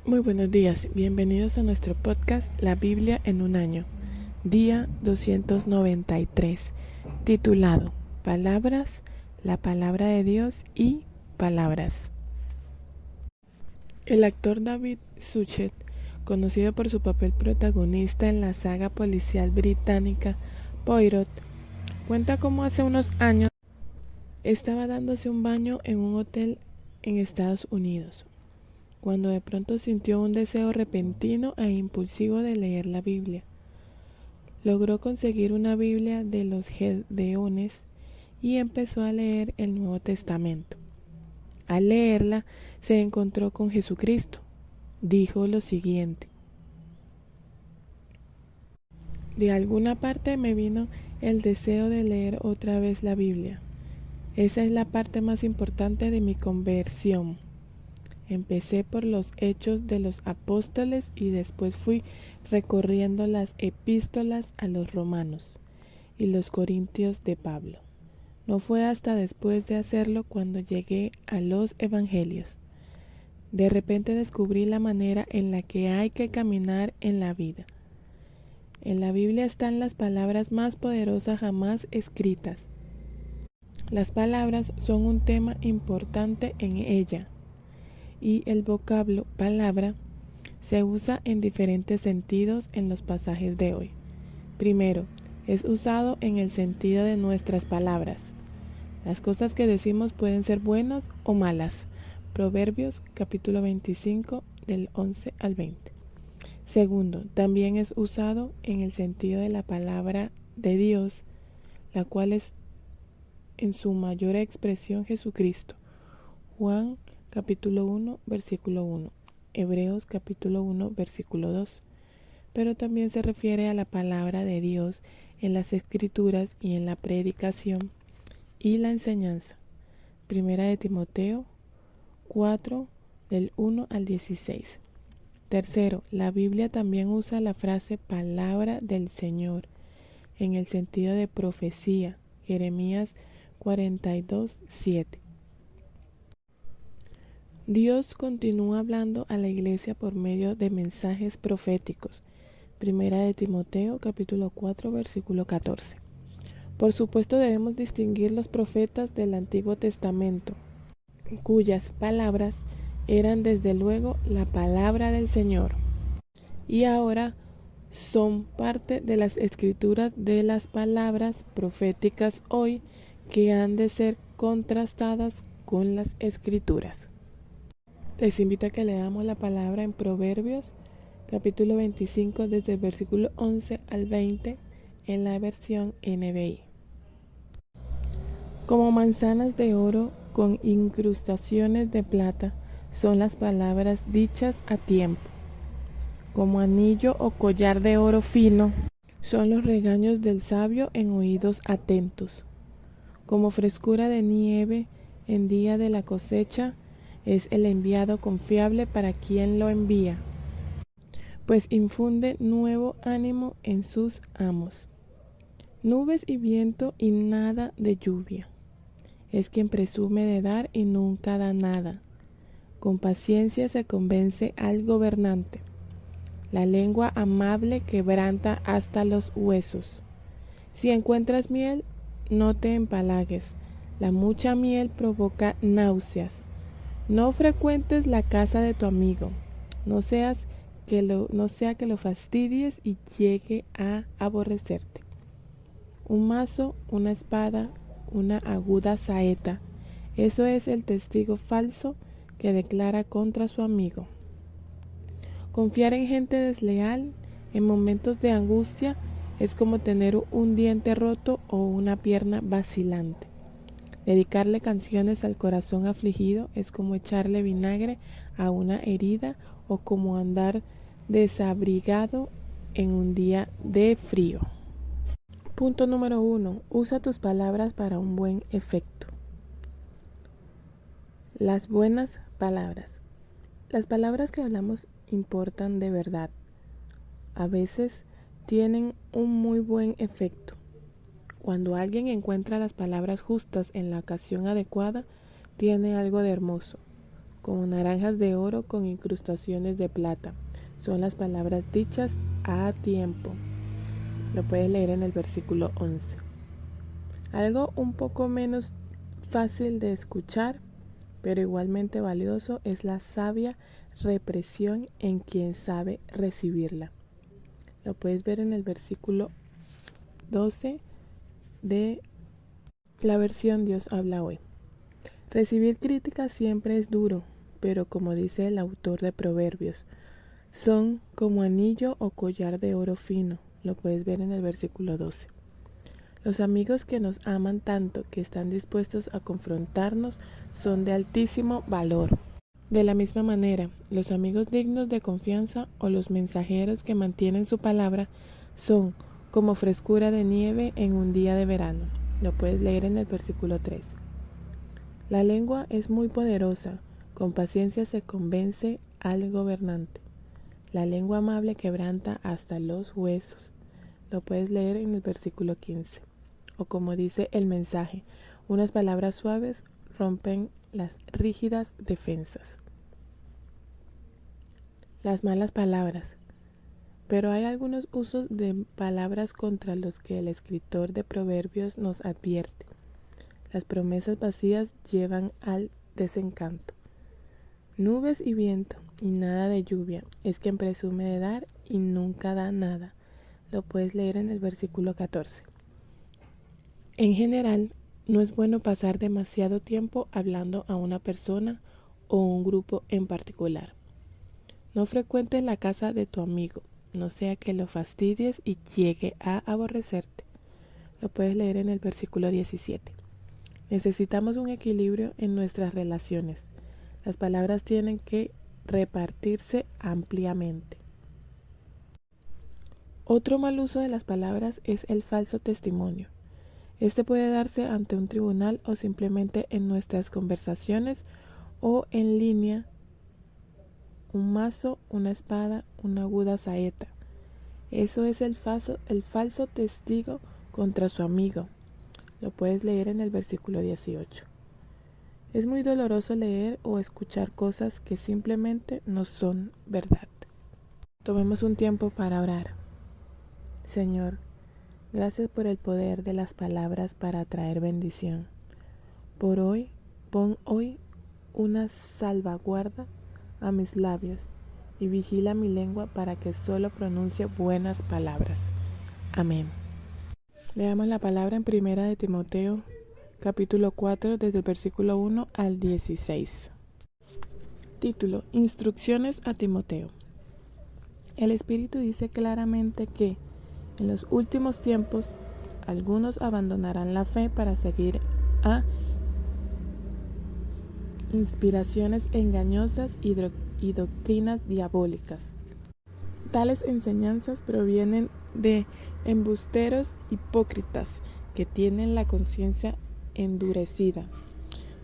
Muy buenos días, bienvenidos a nuestro podcast La Biblia en un año, día 293, titulado Palabras, la palabra de Dios y palabras. El actor David Suchet, conocido por su papel protagonista en la saga policial británica Poirot, cuenta cómo hace unos años estaba dándose un baño en un hotel en Estados Unidos, cuando de pronto sintió un deseo repentino e impulsivo de leer la Biblia. Logró conseguir una Biblia de los Gedeones y empezó a leer el Nuevo Testamento. Al leerla, se encontró con Jesucristo. Dijo lo siguiente: de alguna parte me vino el deseo de leer otra vez la Biblia. Esa es la parte más importante de mi conversión. Empecé por los Hechos de los Apóstoles y después fui recorriendo las epístolas a los romanos y los corintios de Pablo. No fue hasta después de hacerlo cuando llegué a los evangelios. De repente descubrí la manera en la que hay que caminar en la vida. En la Biblia están las palabras más poderosas jamás escritas. Las palabras son un tema importante en ella. Y el vocablo palabra se usa en diferentes sentidos en los pasajes de hoy. Primero, es usado en el sentido de nuestras palabras. Las cosas que decimos pueden ser buenas o malas. Proverbios capítulo 25 del 11 al 20. Segundo, también es usado en el sentido de la palabra de Dios, la cual es en su mayor expresión Jesucristo. Juan capítulo 1, versículo 1, Hebreos capítulo 1, versículo 2, pero también se refiere a la palabra de Dios en las Escrituras y en la predicación y la enseñanza. Primera de Timoteo 4, del 1 al 16. Tercero, la Biblia también usa la frase palabra del Señor en el sentido de profecía, Jeremías 42, 7. Dios continúa hablando a la iglesia por medio de mensajes proféticos. Primera de Timoteo, capítulo 4, versículo 14. Por supuesto debemos distinguir los profetas del Antiguo Testamento, cuyas palabras eran desde luego la palabra del Señor, y ahora son parte de las escrituras de las palabras proféticas hoy que han de ser contrastadas con las escrituras. Les invito a que leamos la palabra en Proverbios, capítulo 25, desde el versículo 11 al 20, en la versión NBI. Como manzanas de oro con incrustaciones de plata son las palabras dichas a tiempo. Como anillo o collar de oro fino son los regaños del sabio en oídos atentos. Como frescura de nieve en día de la cosecha es el enviado confiable para quien lo envía, pues infunde nuevo ánimo en sus amos. Nubes y viento y nada de lluvia. Es quien presume de dar y nunca da nada. Con paciencia se convence al gobernante. La lengua amable quebranta hasta los huesos. Si encuentras miel, no te empalagues. La mucha miel provoca náuseas. No frecuentes la casa de tu amigo, no sea que lo fastidies y llegue a aborrecerte. Un mazo, una espada, una aguda saeta, eso es el testigo falso que declara contra su amigo. Confiar en gente desleal en momentos de angustia es como tener un diente roto o una pierna vacilante. Dedicarle canciones al corazón afligido es como echarle vinagre a una herida o como andar desabrigado en un día de frío. Punto número 1. Usa tus palabras para un buen efecto. Las buenas palabras. Las palabras que hablamos importan de verdad. A veces tienen un muy buen efecto. Cuando alguien encuentra las palabras justas en la ocasión adecuada, tiene algo de hermoso. como naranjas de oro con incrustaciones de plata. Son las palabras dichas a tiempo. Lo puedes leer en el versículo 11. Algo un poco menos fácil de escuchar, pero igualmente valioso, es la sabia represión en quien sabe recibirla. Lo puedes ver en el versículo 12 de la versión Dios habla hoy. Recibir críticas siempre es duro, pero como dice el autor de Proverbios, son como anillo o collar de oro fino. Lo puedes ver en el versículo 12. Los amigos que nos aman tanto, que están dispuestos a confrontarnos, son de altísimo valor. De la misma manera, los amigos dignos de confianza o los mensajeros que mantienen su palabra son como frescura de nieve en un día de verano. Lo puedes leer en el versículo 3. La lengua es muy poderosa, con paciencia se convence al gobernante. La lengua amable quebranta hasta los huesos. Lo puedes leer en el versículo 15. O como dice el mensaje, unas palabras suaves rompen las rígidas defensas. Las malas palabras. Pero hay algunos usos de palabras contra los que el escritor de Proverbios nos advierte. Las promesas vacías llevan al desencanto. Nubes y viento y nada de lluvia es quien presume de dar y nunca da nada. Lo puedes leer en el versículo 14. En general, no es bueno pasar demasiado tiempo hablando a una persona o un grupo en particular. No frecuentes la casa de tu amigo, no sea que lo fastidies y llegue a aborrecerte. Lo puedes leer en el versículo 17. Necesitamos un equilibrio en nuestras relaciones. Las palabras tienen que repartirse ampliamente. Otro mal uso de las palabras es el falso testimonio. Este puede darse ante un tribunal o simplemente en nuestras conversaciones o en línea. Un mazo, una espada, una aguda saeta. Eso es el falso testigo contra su amigo. Lo puedes leer en el versículo 18. Es muy doloroso leer o escuchar cosas que simplemente no son verdad. Tomemos un tiempo para orar. Señor, gracias por el poder de las palabras para traer bendición. Pon hoy una salvaguarda a mis labios y vigila mi lengua para que solo pronuncie buenas palabras. Amén. Leamos la palabra en 1 de Timoteo, capítulo 4, desde el versículo 1 al 16. Título: Instrucciones a Timoteo. El Espíritu dice claramente que en los últimos tiempos algunos abandonarán la fe para seguir a inspiraciones engañosas y doctrinas diabólicas. Tales enseñanzas provienen de embusteros hipócritas que tienen la conciencia endurecida.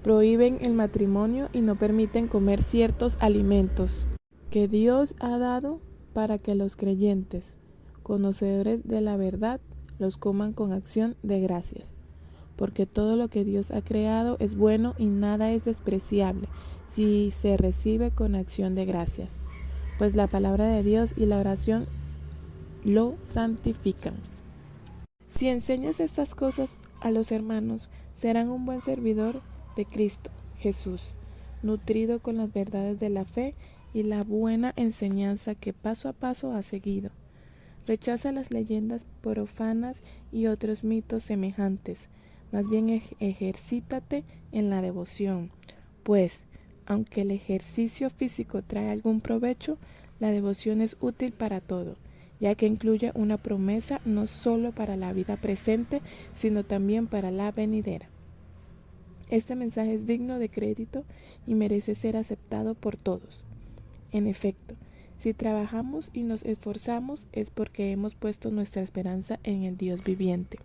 Prohíben el matrimonio y no permiten comer ciertos alimentos que Dios ha dado para que los creyentes, conocedores de la verdad, los coman con acción de gracias. Porque todo lo que Dios ha creado es bueno y nada es despreciable si se recibe con acción de gracias, pues la palabra de Dios y la oración lo santifican. Si enseñas estas cosas a los hermanos, serán un buen servidor de Cristo Jesús, nutrido con las verdades de la fe y la buena enseñanza que paso a paso has seguido. Rechaza las leyendas profanas y otros mitos semejantes. Más bien ejercítate en la devoción, pues, aunque el ejercicio físico trae algún provecho, la devoción es útil para todo, ya que incluye una promesa no solo para la vida presente, sino también para la venidera. Este mensaje es digno de crédito y merece ser aceptado por todos. En efecto, si trabajamos y nos esforzamos es porque hemos puesto nuestra esperanza en el Dios viviente,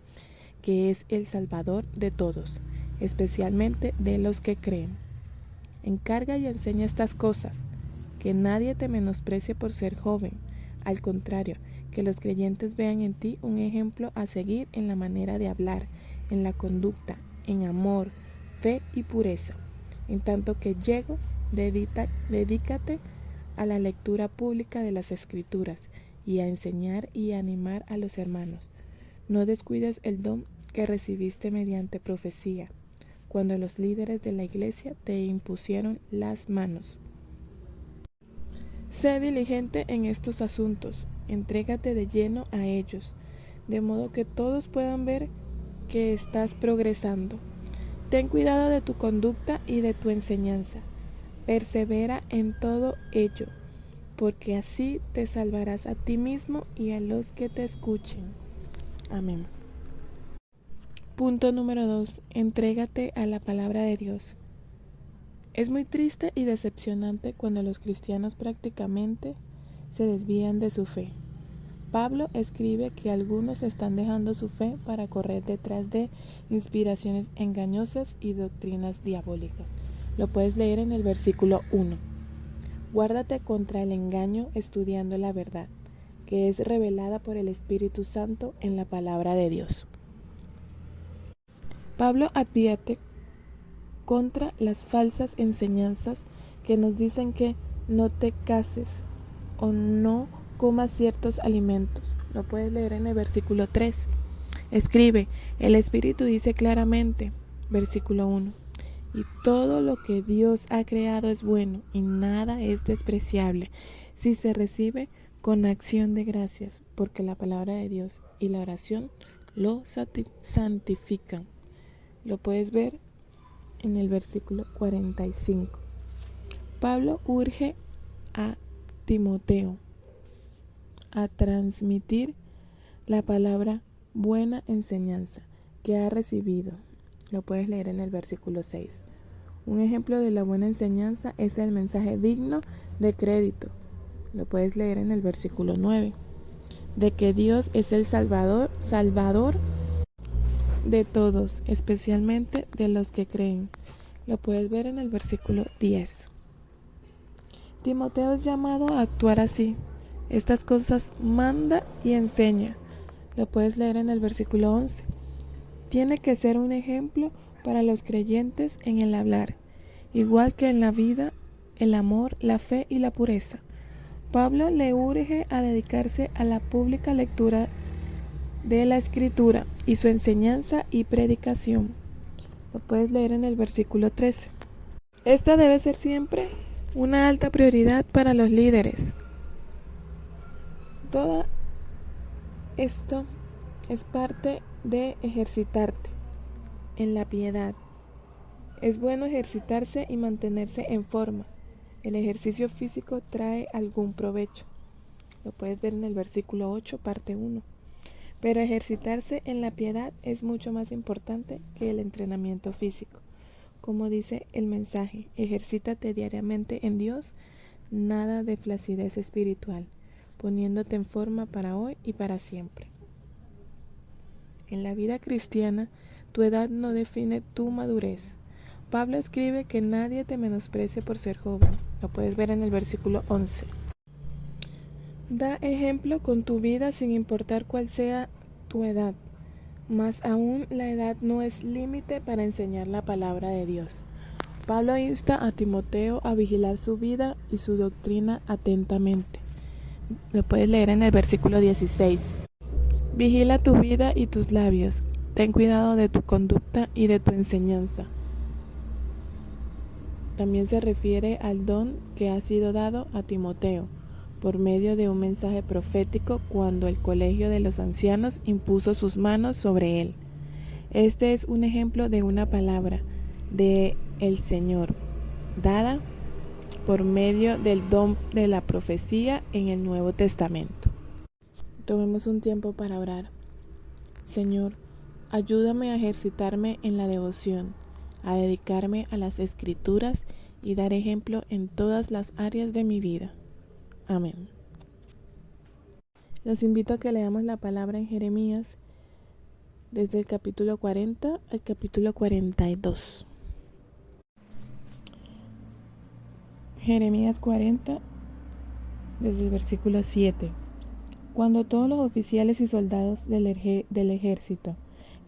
que es el Salvador de todos, especialmente de los que creen. Encarga y enseña estas cosas, que nadie te menosprecie por ser joven, al contrario, que los creyentes vean en ti un ejemplo a seguir en la manera de hablar, en la conducta, en amor, fe y pureza. En tanto que llego, Dedícate a la lectura pública de las Escrituras y a enseñar y animar a los hermanos. No descuides el don que recibiste mediante profecía, cuando los líderes de la iglesia te impusieron las manos. Sé diligente en estos asuntos, entrégate de lleno a ellos, de modo que todos puedan ver que estás progresando. Ten cuidado de tu conducta y de tu enseñanza. Persevera en todo ello, porque así te salvarás a ti mismo y a los que te escuchen. Amén. Punto número 2. Entrégate a la palabra de Dios. Es muy triste y decepcionante cuando los cristianos prácticamente se desvían de su fe. Pablo escribe que algunos están dejando su fe para correr detrás de inspiraciones engañosas y doctrinas diabólicas. Lo puedes leer en el versículo 1. Guárdate contra el engaño estudiando la verdad, que es revelada por el Espíritu Santo en la palabra de Dios. Pablo advierte contra las falsas enseñanzas que nos dicen que no te cases o no comas ciertos alimentos. Lo puedes leer en el versículo 3. Escribe, el Espíritu dice claramente, versículo 1, y todo lo que Dios ha creado es bueno y nada es despreciable si se recibe con acción de gracias, porque la palabra de Dios y la oración lo santifican. Lo puedes ver en el versículo 45. Pablo urge a Timoteo a transmitir la palabra buena enseñanza que ha recibido. Lo puedes leer en el versículo 6. Un ejemplo de la buena enseñanza es el mensaje digno de crédito. Lo puedes leer en el versículo 9. De que Dios es el Salvador de todos, especialmente de los que creen. Lo puedes ver en el versículo 10. Timoteo es llamado a actuar así. Estas cosas manda y enseña. Lo puedes leer en el versículo 11. Tiene que ser un ejemplo para los creyentes en el hablar, igual que en la vida, el amor, la fe y la pureza. Pablo le urge a dedicarse a la pública lectura de la Escritura y su enseñanza y predicación. Lo puedes leer en el versículo 13. Esta debe ser siempre una alta prioridad para los líderes. Todo esto es parte de ejercitarte en la piedad. Es bueno ejercitarse y mantenerse en forma. El ejercicio físico trae algún provecho. Lo puedes ver en el versículo 8, parte 1. Pero ejercitarse en la piedad es mucho más importante que el entrenamiento físico. Como dice el mensaje, ejercítate diariamente en Dios, nada de flacidez espiritual, poniéndote en forma para hoy y para siempre. En la vida cristiana, tu edad no define tu madurez. Pablo escribe que nadie te menosprecie por ser joven. Lo puedes ver en el versículo 11. Da ejemplo con tu vida sin importar cuál sea tu edad. Más aún, la edad no es límite para enseñar la palabra de Dios. Pablo insta a Timoteo a vigilar su vida y su doctrina atentamente. Lo puedes leer en el versículo 16. Vigila tu vida y tus labios. Ten cuidado de tu conducta y de tu enseñanza. También se refiere al don que ha sido dado a Timoteo por medio de un mensaje profético cuando el colegio de los ancianos impuso sus manos sobre él. Este es un ejemplo de una palabra de el Señor, dada por medio del don de la profecía en el Nuevo Testamento. Tomemos un tiempo para orar. Señor, ayúdame a ejercitarme en la devoción, a dedicarme a las Escrituras y dar ejemplo en todas las áreas de mi vida. Amén. Los invito a que leamos la palabra en Jeremías desde el capítulo 40 al capítulo 42. Jeremías 40 desde el versículo 7. Cuando todos los oficiales y soldados del ejército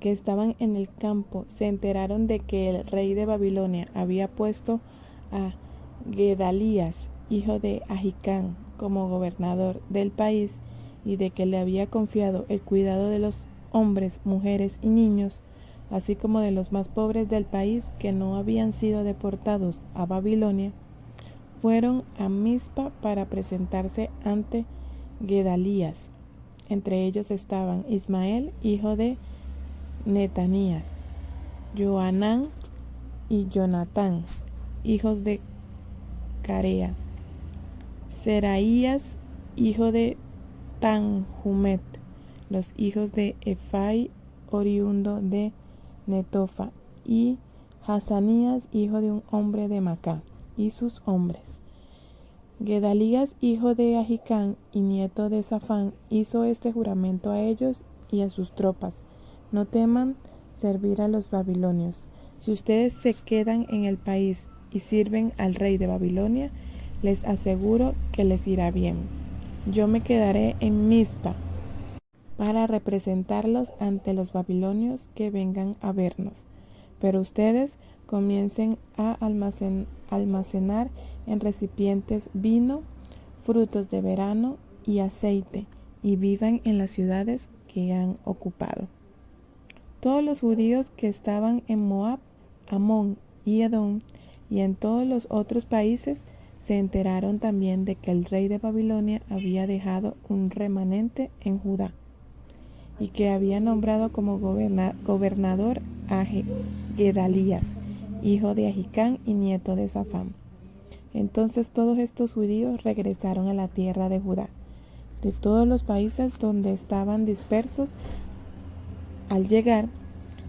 que estaban en el campo se enteraron de que el rey de Babilonia había puesto a Gedalías, hijo de Ahicam, como gobernador del país, y de que le había confiado el cuidado de los hombres, mujeres y niños, así como de los más pobres del país que no habían sido deportados a Babilonia, fueron a Mizpa para presentarse ante Gedalías. Entre ellos estaban Ismael, hijo de Netanías, Johanán y Jonatán, hijos de Carea, Seraías, hijo de Tanhumet, los hijos de Efai, oriundo de Netofa, y Hazanías, hijo de un hombre de Macá, y sus hombres. Gedalías, hijo de Ahicam y nieto de Safán, hizo este juramento a ellos y a sus tropas: no teman servir a los babilonios. Si ustedes se quedan en el país y sirven al rey de Babilonia, les aseguro que les irá bien. Yo me quedaré en Mizpa para representarlos ante los babilonios que vengan a vernos. Pero ustedes comiencen a almacenar en recipientes vino, frutos de verano y aceite, y vivan en las ciudades que han ocupado. Todos los judíos que estaban en Moab, Amón y Edom, y en todos los otros países, se enteraron también de que el rey de Babilonia había dejado un remanente en Judá, y que había nombrado como gobernador a Gedalías, hijo de Ahicam y nieto de Safán. Entonces todos estos judíos regresaron a la tierra de Judá, de todos los países donde estaban dispersos. Al llegar,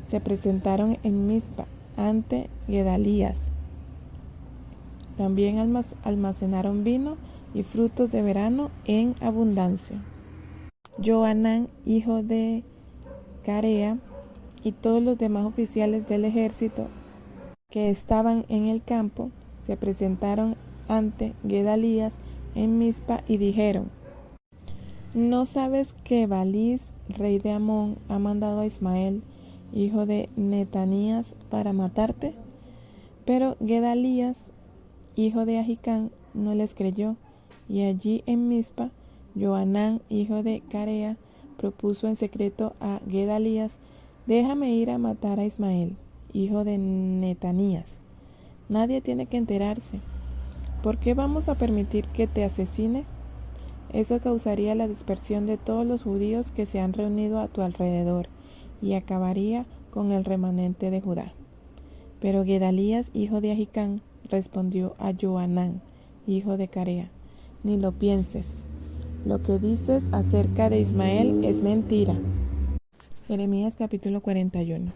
se presentaron en Mizpa ante Gedalías. También almacenaron vino y frutos de verano en abundancia. Johanán, hijo de Carea, y todos los demás oficiales del ejército que estaban en el campo se presentaron ante Gedalías en Mizpa y dijeron: ¿no sabes que Balís, rey de Amón, ha mandado a Ismael, hijo de Netanías, para matarte? Pero Gedalías, hijo de Ahicam, no les creyó, y allí en Mizpa, Johanán, hijo de Carea, propuso en secreto a Gedalías: déjame ir a matar a Ismael, hijo de Netanías. Nadie tiene que enterarse. ¿Por qué vamos a permitir que te asesine? Eso causaría la dispersión de todos los judíos que se han reunido a tu alrededor y acabaría con el remanente de Judá. Pero Gedalías, hijo de Ahicam, respondió a Johanán, hijo de Carea: ni lo pienses. Lo que dices acerca de Ismael es mentira. Jeremías capítulo 41.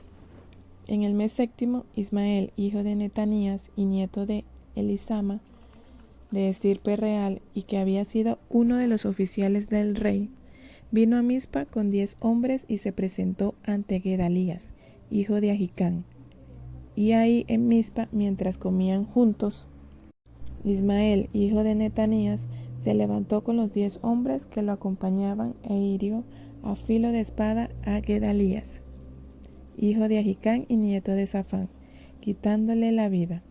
En el mes séptimo, Ismael, hijo de Netanías y nieto de Elisama, de estirpe real, y que había sido uno de los oficiales del rey, vino a Mizpa con 10 hombres y se presentó ante Gedalías, hijo de Ahicam. Y ahí en Mizpa, mientras comían juntos, Ismael, hijo de Netanías, se levantó con los 10 hombres que lo acompañaban e hirió a filo de espada a Gedalías, hijo de Ahicam y nieto de Safán, quitándole la vida.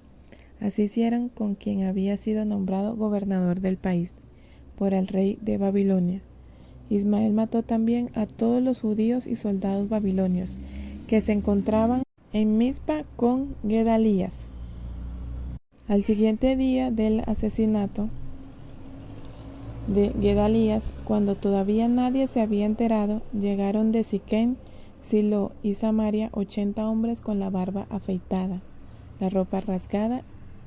Así hicieron con quien había sido nombrado gobernador del país por el rey de Babilonia. Ismael mató también a todos los judíos y soldados babilonios que se encontraban en Mizpa con Gedalías. Al siguiente día del asesinato de Gedalías, cuando todavía nadie se había enterado, llegaron de Siquem, Silo y Samaria 80 hombres con la barba afeitada, la ropa rasgada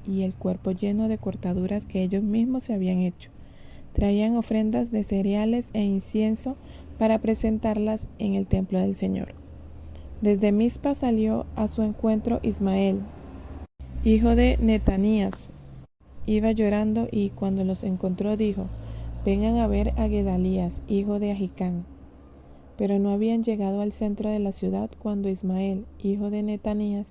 y el cuerpo lleno de cortaduras que ellos mismos se habían hecho. Traían ofrendas de cereales e incienso para presentarlas en el templo del Señor. Desde Mizpa salió a su encuentro Ismael, hijo de Netanías. Iba llorando y cuando los encontró dijo: vengan a ver a Gedalías, hijo de Ahicam. Pero no habían llegado al centro de la ciudad cuando Ismael, hijo de Netanías,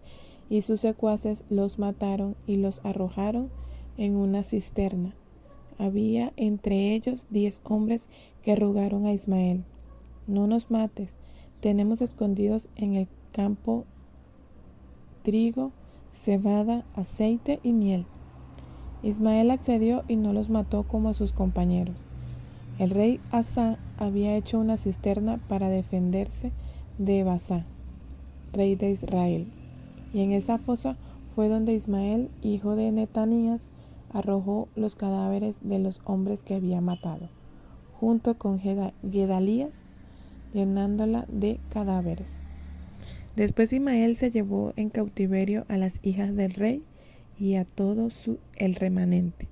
y sus secuaces los mataron y los arrojaron en una cisterna. Había entre ellos 10 hombres que rogaron a Ismael: no nos mates, tenemos escondidos en el campo trigo, cebada, aceite y miel. Ismael accedió y no los mató como a sus compañeros. El rey Asa había hecho una cisterna para defenderse de Baasá, rey de Israel, y en esa fosa fue donde Ismael, hijo de Netanías, arrojó los cadáveres de los hombres que había matado, junto con Gedalías, llenándola de cadáveres. Después Ismael se llevó en cautiverio a las hijas del rey y a todo el remanente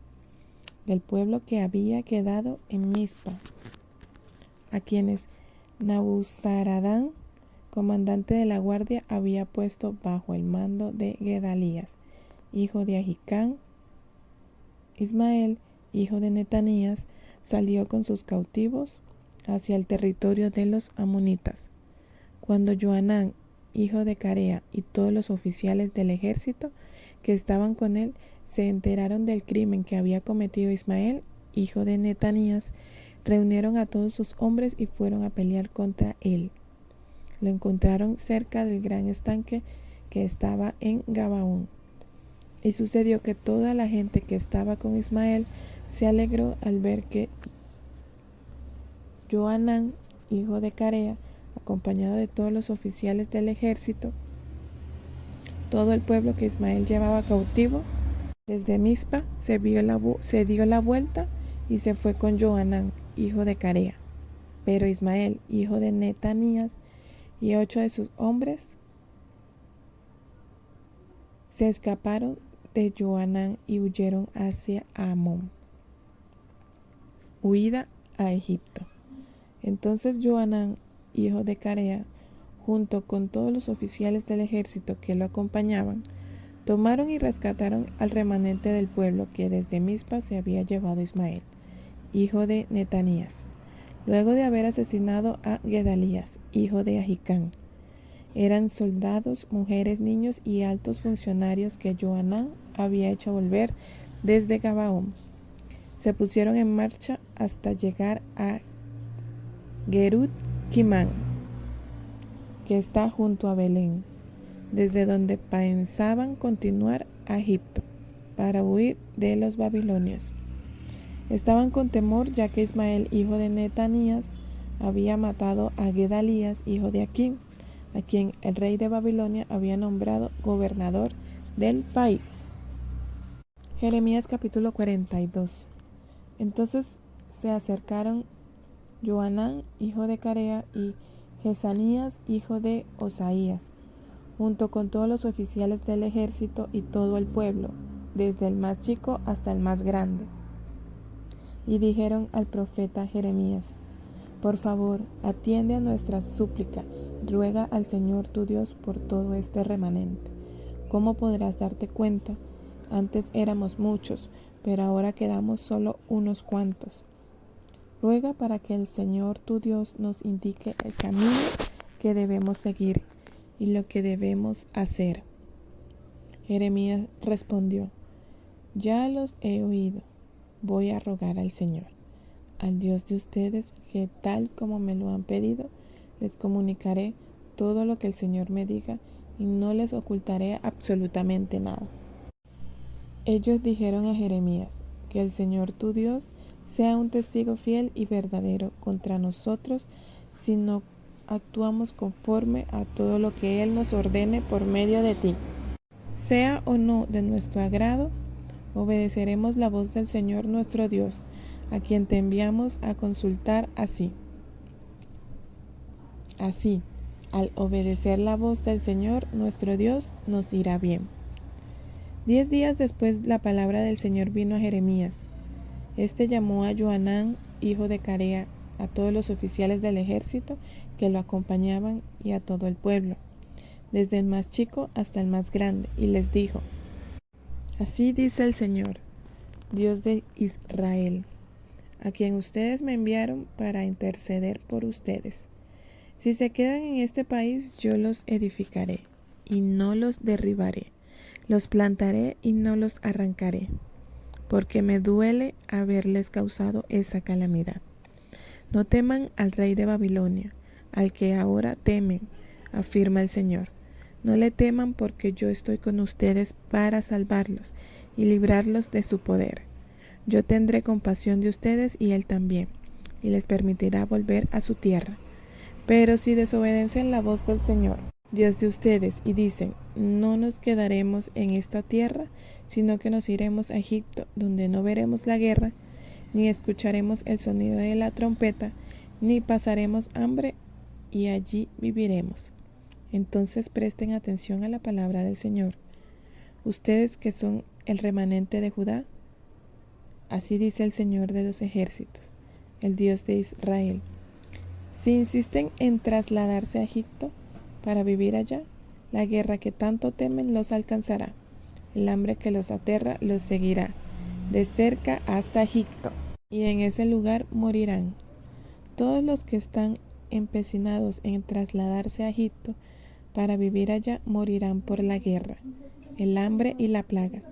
del pueblo que había quedado en Mizpa, a quienes Nabuzaradán, comandante de la guardia, había puesto bajo el mando de Gedalías, hijo de Ahicam. Ismael, hijo de Netanías, salió con sus cautivos hacia el territorio de los amonitas. Cuando Johanán, hijo de Carea, y todos los oficiales del ejército que estaban con él se enteraron del crimen que había cometido Ismael, hijo de Netanías, reunieron a todos sus hombres y fueron a pelear contra él. Lo encontraron cerca del gran estanque que estaba en Gabaón. Y sucedió que toda la gente que estaba con Ismael se alegró al ver que Johanán, hijo de Carea, acompañado de todos los oficiales del ejército, todo el pueblo que Ismael llevaba cautivo, desde Mizpa se dio la vuelta y se fue con Johanán, hijo de Carea. Pero Ismael, hijo de Netanías, y 8 de sus hombres se escaparon de Johanán y huyeron hacia Amón, huida a Egipto. Entonces Johanán, hijo de Carea, junto con todos los oficiales del ejército que lo acompañaban, tomaron y rescataron al remanente del pueblo que desde Mizpa se había llevado Ismael, hijo de Netanías, luego de haber asesinado a Gedalías, hijo de Ahicam. Eran soldados, mujeres, niños y altos funcionarios que Johanán había hecho volver desde Gabaón. Se pusieron en marcha hasta llegar a Gerut Kimán, que está junto a Belén, desde donde pensaban continuar a Egipto para huir de los babilonios. Estaban con temor ya que Ismael, hijo de Netanías, había matado a Gedalías, hijo de Aquim, a quien el rey de Babilonia había nombrado gobernador del país. Jeremías capítulo 42. Entonces se acercaron Johanán, hijo de Carea, y Jesanías, hijo de Osaías, junto con todos los oficiales del ejército y todo el pueblo, desde el más chico hasta el más grande. Y dijeron al profeta Jeremías: por favor, atiende a nuestra súplica, ruega al Señor tu Dios por todo este remanente. ¿Cómo podrás darte cuenta? Antes éramos muchos, pero ahora quedamos solo unos cuantos. Ruega para que el Señor tu Dios nos indique el camino que debemos seguir y lo que debemos hacer. Jeremías respondió: ya los he oído, voy a rogar al Señor, al Dios de ustedes, que tal como me lo han pedido, les comunicaré todo lo que el Señor me diga y no les ocultaré absolutamente nada. Ellos dijeron a Jeremías: que el Señor tu Dios sea un testigo fiel y verdadero contra nosotros si no actuamos conforme a todo lo que Él nos ordene por medio de ti. Sea o no de nuestro agrado, obedeceremos la voz del Señor nuestro Dios, a quien te enviamos a consultar así. Así, al obedecer la voz del Señor nuestro Dios, nos irá bien. 10 días después la palabra del Señor vino a Jeremías. Este llamó a Johanán, hijo de Carea, a todos los oficiales del ejército que lo acompañaban y a todo el pueblo, desde el más chico hasta el más grande, y les dijo: así dice el Señor, Dios de Israel, a quien ustedes me enviaron para interceder por ustedes. Si se quedan en este país, yo los edificaré y no los derribaré, los plantaré y no los arrancaré, porque me duele haberles causado esa calamidad. No teman al rey de Babilonia, al que ahora temen, afirma el Señor. No le teman, porque yo estoy con ustedes para salvarlos y librarlos de su poder. Yo tendré compasión de ustedes y él también, y les permitirá volver a su tierra. Pero si desobedecen la voz del Señor, Dios de ustedes, y dicen, no nos quedaremos en esta tierra, sino que nos iremos a Egipto, donde no veremos la guerra, ni escucharemos el sonido de la trompeta, ni pasaremos hambre, y allí viviremos. Entonces presten atención a la palabra del Señor. Ustedes que son el remanente de Judá, así dice el Señor de los ejércitos, el Dios de Israel. Si insisten en trasladarse a Egipto para vivir allá, la guerra que tanto temen los alcanzará. El hambre que los aterra los seguirá, de cerca hasta Egipto, y en ese lugar morirán. Todos los que están empecinados en trasladarse a Egipto para vivir allá morirán por la guerra, el hambre y la plaga.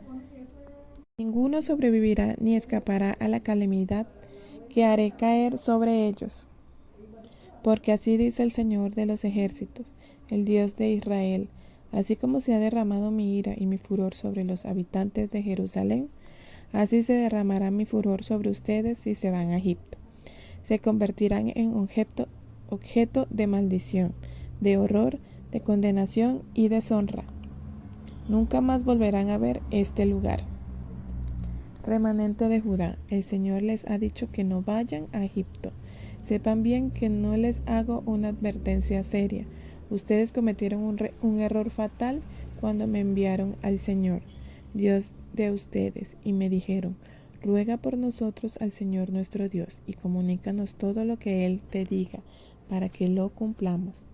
Ninguno sobrevivirá ni escapará a la calamidad que haré caer sobre ellos. Porque así dice el Señor de los ejércitos, el Dios de Israel, así como se ha derramado mi ira y mi furor sobre los habitantes de Jerusalén, así se derramará mi furor sobre ustedes si se van a Egipto. Se convertirán en objeto de maldición, de horror, de condenación y deshonra. Nunca más volverán a ver este lugar. Remanente de Judá, el Señor les ha dicho que no vayan a Egipto. Sepan bien que no les hago una advertencia seria. Ustedes cometieron un error fatal cuando me enviaron al Señor, Dios de ustedes, y me dijeron, ruega por nosotros al Señor nuestro Dios y comunícanos todo lo que Él te diga para que lo cumplamos.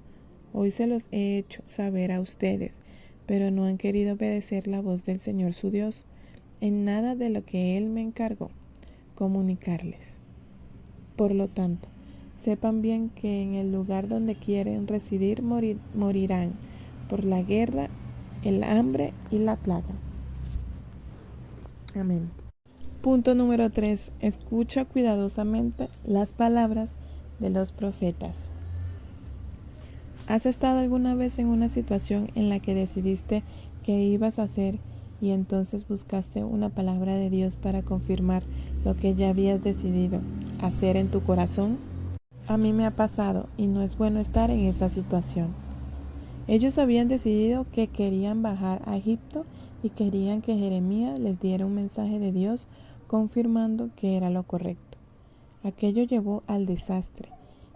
Hoy se los he hecho saber a ustedes, pero no han querido obedecer la voz del Señor su Dios en nada de lo que Él me encargó comunicarles. Por lo tanto, sepan bien que en el lugar donde quieren residir morirán por la guerra, el hambre y la plaga. Amén. Punto número 3. Escucha cuidadosamente las palabras de los profetas. ¿Has estado alguna vez en una situación en la que decidiste qué ibas a hacer y entonces buscaste una palabra de Dios para confirmar lo que ya habías decidido hacer en tu corazón? A mí me ha pasado y no es bueno estar en esa situación. Ellos habían decidido que querían bajar a Egipto y querían que Jeremías les diera un mensaje de Dios confirmando que era lo correcto. Aquello llevó al desastre.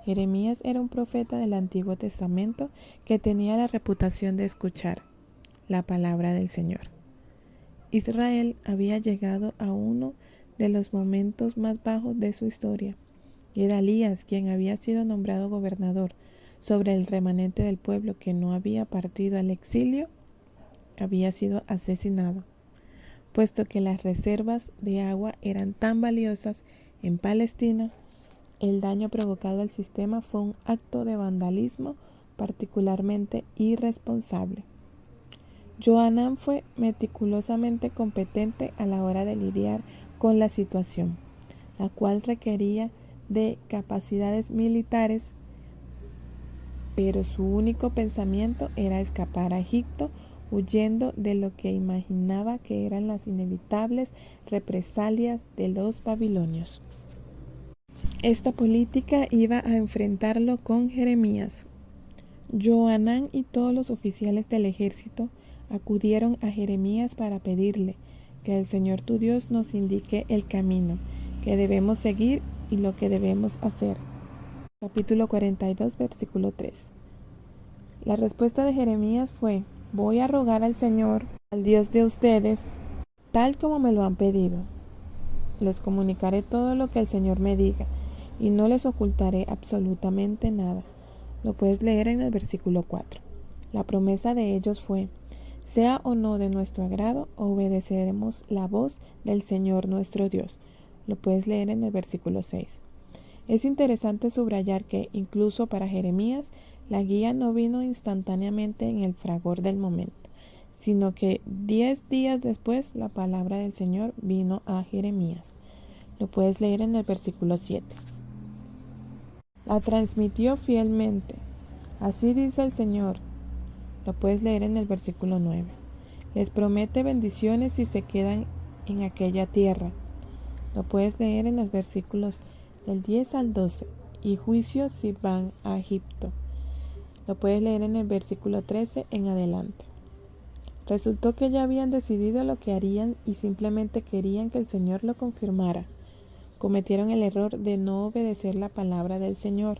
Jeremías era un profeta del Antiguo Testamento que tenía la reputación de escuchar la palabra del Señor. Israel había llegado a uno de los momentos más bajos de su historia. Gedalías, quien había sido nombrado gobernador sobre el remanente del pueblo que no había partido al exilio, había sido asesinado, puesto que las reservas de agua eran tan valiosas en Palestina. El daño provocado al sistema fue un acto de vandalismo particularmente irresponsable. Johanán fue meticulosamente competente a la hora de lidiar con la situación, la cual requería de capacidades militares, pero su único pensamiento era escapar a Egipto, huyendo de lo que imaginaba que eran las inevitables represalias de los babilonios. Esta política iba a enfrentarlo con Jeremías. Johanán y todos los oficiales del ejército acudieron a Jeremías para pedirle que el Señor tu Dios nos indique el camino que debemos seguir y lo que debemos hacer. Capítulo 42, versículo 3. La respuesta de Jeremías fue: voy a rogar al Señor, al Dios de ustedes, tal como me lo han pedido. Les comunicaré todo lo que el Señor me diga y no les ocultaré absolutamente nada. Lo puedes leer en el versículo 4. La promesa de ellos fue: sea o no de nuestro agrado, obedeceremos la voz del Señor nuestro Dios. Lo puedes leer en el versículo 6. Es interesante subrayar que, incluso para Jeremías, la guía no vino instantáneamente en el fragor del momento, sino que 10 días después la palabra del Señor vino a Jeremías. Lo puedes leer en el versículo 7. La transmitió fielmente. Así dice el Señor. Lo puedes leer en el versículo 9. Les promete bendiciones si se quedan en aquella tierra. Lo puedes leer en los versículos del 10 al 12. Y juicio si van a Egipto. Lo puedes leer en el versículo 13 en adelante. Resultó que ya habían decidido lo que harían y simplemente querían que el Señor lo confirmara. Cometieron el error de no obedecer la palabra del Señor.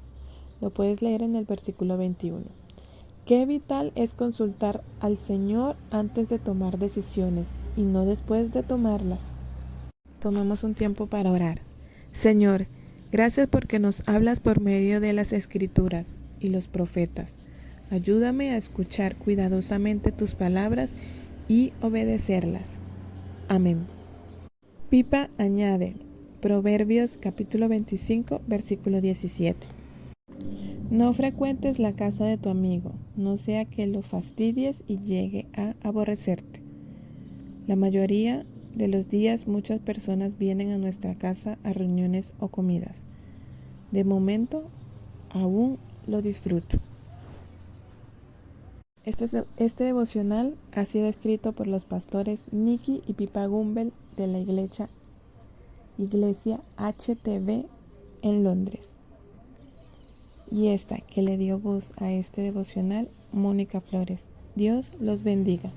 Lo puedes leer en el versículo 21. Qué vital es consultar al Señor antes de tomar decisiones y no después de tomarlas. Tomemos un tiempo para orar. Señor, gracias porque nos hablas por medio de las Escrituras y los profetas. Ayúdame a escuchar cuidadosamente tus palabras y obedecerlas. Amén. Pipa añade, Proverbios capítulo 25, versículo 17. No frecuentes la casa de tu amigo, no sea que lo fastidies y llegue a aborrecerte. La mayoría de los días muchas personas vienen a nuestra casa a reuniones o comidas. De momento, aún lo disfruto. Este devocional ha sido escrito por los pastores Nicky y Pipa Gumbel de la iglesia HTV en Londres. Y esta que le dio voz a este devocional, Mónica Flores. Dios los bendiga.